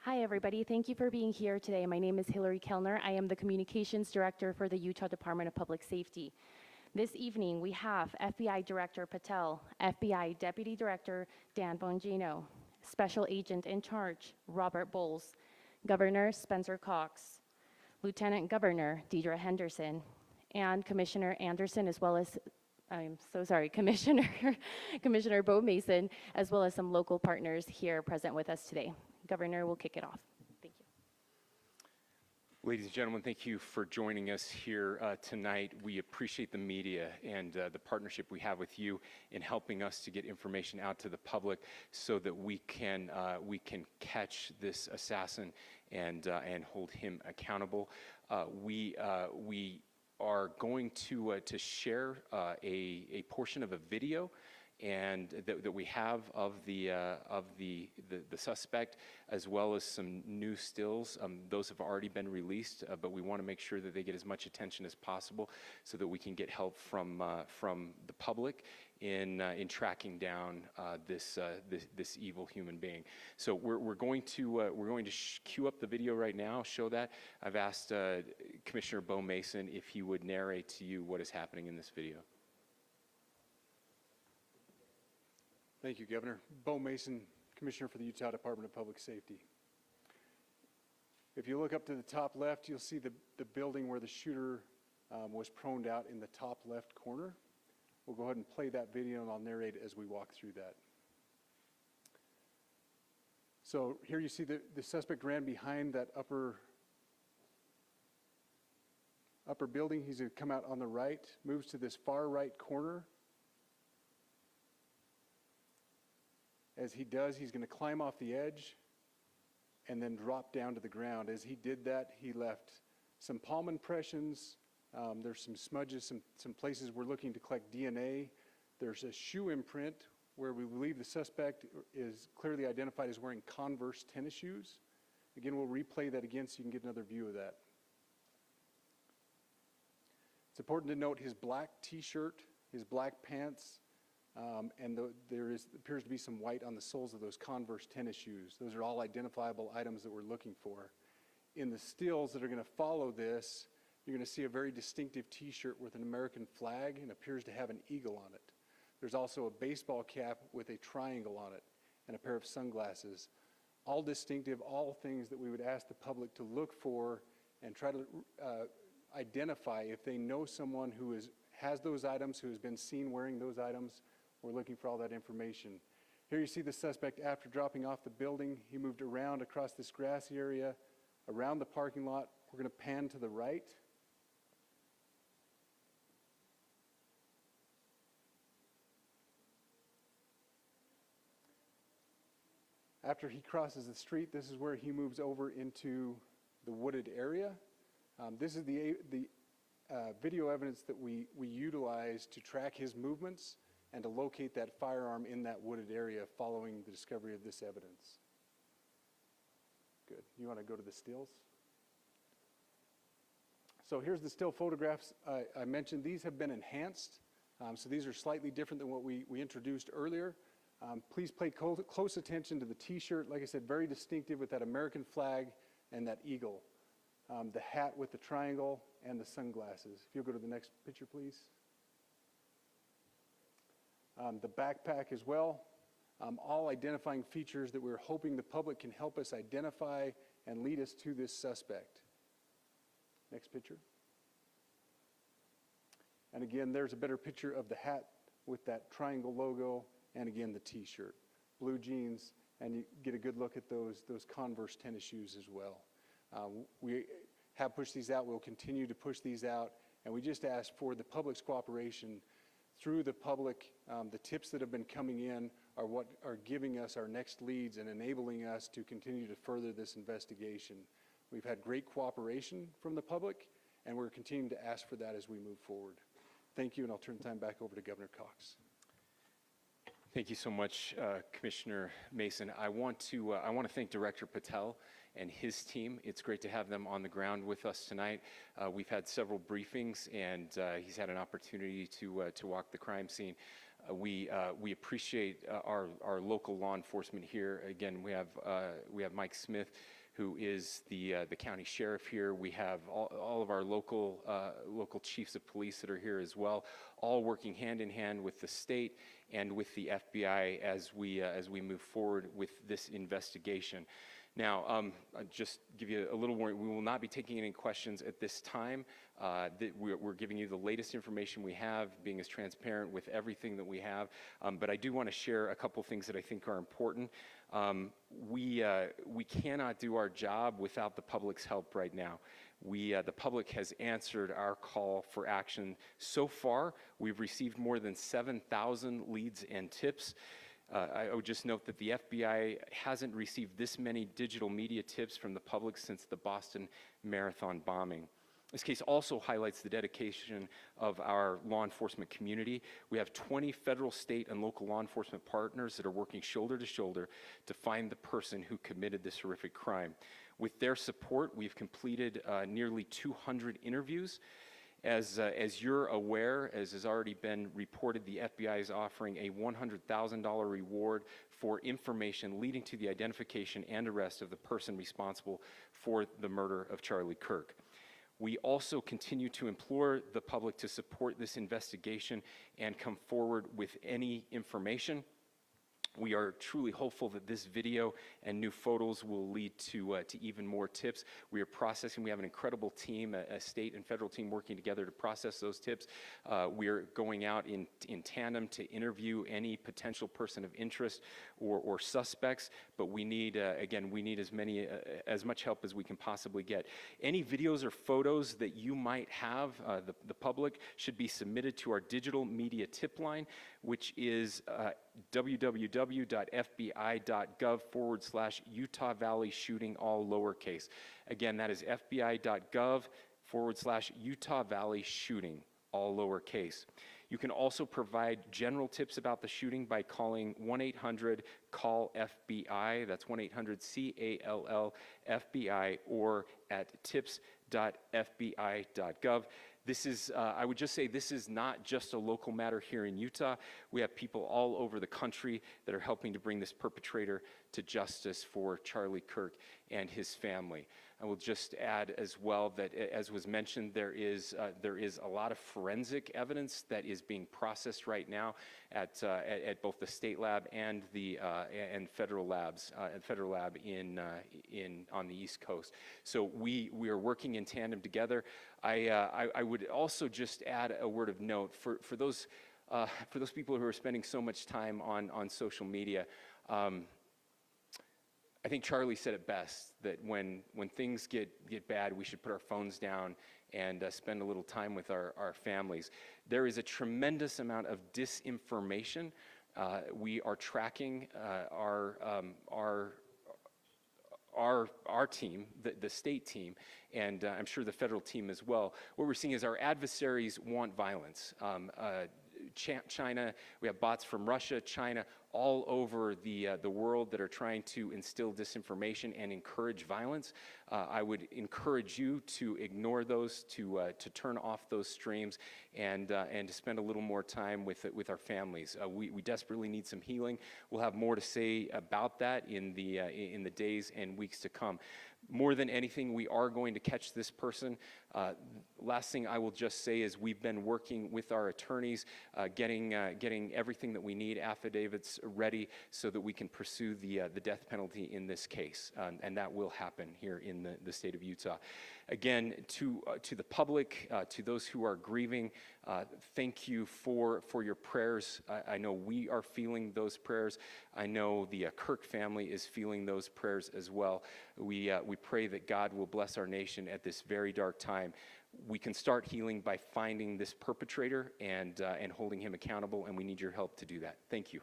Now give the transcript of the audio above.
Hi, everybody. Thank you for being here today. My name is Hillary Kellner. I am the Communications Director for the Utah Department of Public Safety. This evening, we have FBI Director Patel, FBI Deputy Director Dan Bongino, Special Agent in Charge Robert Bowles, Governor Spencer Cox, Lieutenant Governor Deidre Henderson, and Commissioner Anderson, as well as Commissioner Bo Mason, as well as some local partners here present with us today. Governor will kick it off. Thank you. Ladies and gentlemen, thank you for joining us here tonight. We appreciate the media and the partnership we have with you in helping us to get information out to the public so that we can catch this assassin and hold him accountable. We are going to share a portion of a video and that we have of the suspect, as well as some new stills. Those have already been released, but we want to make sure that they get as much attention as possible so that we can get help from the public in tracking down this evil human being. So we're going to cue up the video right now. Show that. I've asked Commissioner Bo Mason if he would narrate to you what is happening in this video. Thank you, Governor. Bo Mason, Commissioner for the Utah Department of Public Safety. If you look up to the top left, you'll see the building where the shooter was proned out in the top left corner. We'll go ahead and play that video and I'll narrate as we walk through that. So here you see the suspect ran behind that upper building. He's going to come out on the right, moves to this far right corner. As he does, he's going to climb off the edge and then drop down to the ground. As he did that, he left some palm impressions. There's some smudges, some places we're looking to collect DNA. There's a shoe imprint where we believe the suspect is clearly identified as wearing Converse tennis shoes. Again, we'll replay that again so you can get another view of that. It's important to note his black t-shirt, his black pants, and there appears to be some white on the soles of those Converse tennis shoes. Those are all identifiable items that we're looking for. In the stills that are going to follow this, you're going to see a very distinctive t-shirt with an American flag and appears to have an eagle on it. There's also a baseball cap with a triangle on it and a pair of sunglasses. All distinctive, all things that we would ask the public to look for and try to identify if they know someone who has those items, who has been seen wearing those items. We're looking for all that information. Here you see the suspect after dropping off the building. He moved around across this grassy area, around the parking lot. We're going to pan to the right. After he crosses the street, this is where he moves over into the wooded area. This is the video evidence that we utilize to track his movements and to locate that firearm in that wooded area following the discovery of this evidence. Good. You want to go to the stills? So here's the still photographs I mentioned. These have been enhanced. So these are slightly different than what we introduced earlier. Please pay close attention to the t-shirt. Like I said, very distinctive with that American flag and that eagle. The hat with the triangle and the sunglasses. If you'll go to the next picture, please. The backpack as well. All identifying features that we're hoping the public can help us identify and lead us to this suspect. Next picture. And again, there's a better picture of the hat with that triangle logo and again the t-shirt. Blue jeans, and you get a good look at those Converse tennis shoes as well. We have pushed these out. We'll continue to push these out, and we just ask for the public's cooperation through the public. The tips that have been coming in are what are giving us our next leads and enabling us to continue to further this investigation. We've had great cooperation from the public, and we're continuing to ask for that as we move forward. Thank you, and I'll turn the time back over to Governor Cox. Thank you so much, Commissioner Mason. I want to thank Director Patel and his team. It's great to have them on the ground with us tonight. We've had several briefings, and he's had an opportunity to walk the crime scene. We appreciate our local law enforcement here. Again, we have Mike Smith, who is the county sheriff here. We have all of our local chiefs of police that are here as well, all working hand in hand with the state and with the FBI as we move forward with this investigation. Now, I'll just give you a little warning. We will not be taking any questions at this time. We're giving you the latest information we have, being as transparent with everything that we have. But I do want to share a couple things that I think are important. We cannot do our job without the public's help right now. The public has answered our call for action. So far, we've received more than 7,000 leads and tips. I would just note that the FBI hasn't received this many digital media tips from the public since the Boston Marathon bombing. This case also highlights the dedication of our law enforcement community. We have 20 federal, state, and local law enforcement partners that are working shoulder to shoulder to find the person who committed this horrific crime. With their support, we've completed nearly 200 interviews. As you're aware, as has already been reported, the FBI is offering a $100,000 reward for information leading to the identification and arrest of the person responsible for the murder of Charlie Kirk. We also continue to implore the public to support this investigation and come forward with any information. We are truly hopeful that this video and new photos will lead to even more tips. We are processing. We have an incredible team, a state and federal team working together to process those tips. We are going out in tandem to interview any potential person of interest or suspects. But we need, again, we need as much help as we can possibly get. Any videos or photos that you might have, the public, should be submitted to our digital media tip line, which is www.fbi.gov/Utah Valley shooting, all lowercase. Again, that is fbi.gov/Utah Valley shooting, all lowercase. You can also provide general tips about the shooting by calling 1-800-CALL-FBI. That's 1-800-CALL-FBI, or at tips.fbi.gov. This is, I would just say, this is not just a local matter here in Utah. We have people all over the country that are helping to bring this perpetrator to justice for Charlie Kirk and his family. I will just add as well that, as was mentioned, there is a lot of forensic evidence that is being processed right now at both the state lab and the federal labs, federal lab on the East Coast. So we are working in tandem together. I would also just add a word of note for those people who are spending so much time on social media. I think Charlie said it best, that when things get bad, we should put our phones down and spend a little time with our families. There is a tremendous amount of disinformation. We are tracking our team, the state team, and I'm sure the federal team as well. What we're seeing is our adversaries want violence. China, we have bots from Russia, China, all over the world that are trying to instill disinformation and encourage violence. I would encourage you to ignore those, to turn off those streams, and to spend a little more time with our families. We desperately need some healing. We'll have more to say about that in the days and weeks to come. More than anything, we are going to catch this person. Last thing I will just say is we've been working with our attorneys, getting everything that we need, affidavits ready, so that we can pursue the death penalty in this case, and that will happen here in the state of Utah. Again, to the public, to those who are grieving, thank you for your prayers. I know we are feeling those prayers. I know the Kirk family is feeling those prayers as well. We pray that God will bless our nation at this very dark time. We can start healing by finding this perpetrator and holding him accountable, and we need your help to do that. Thank you.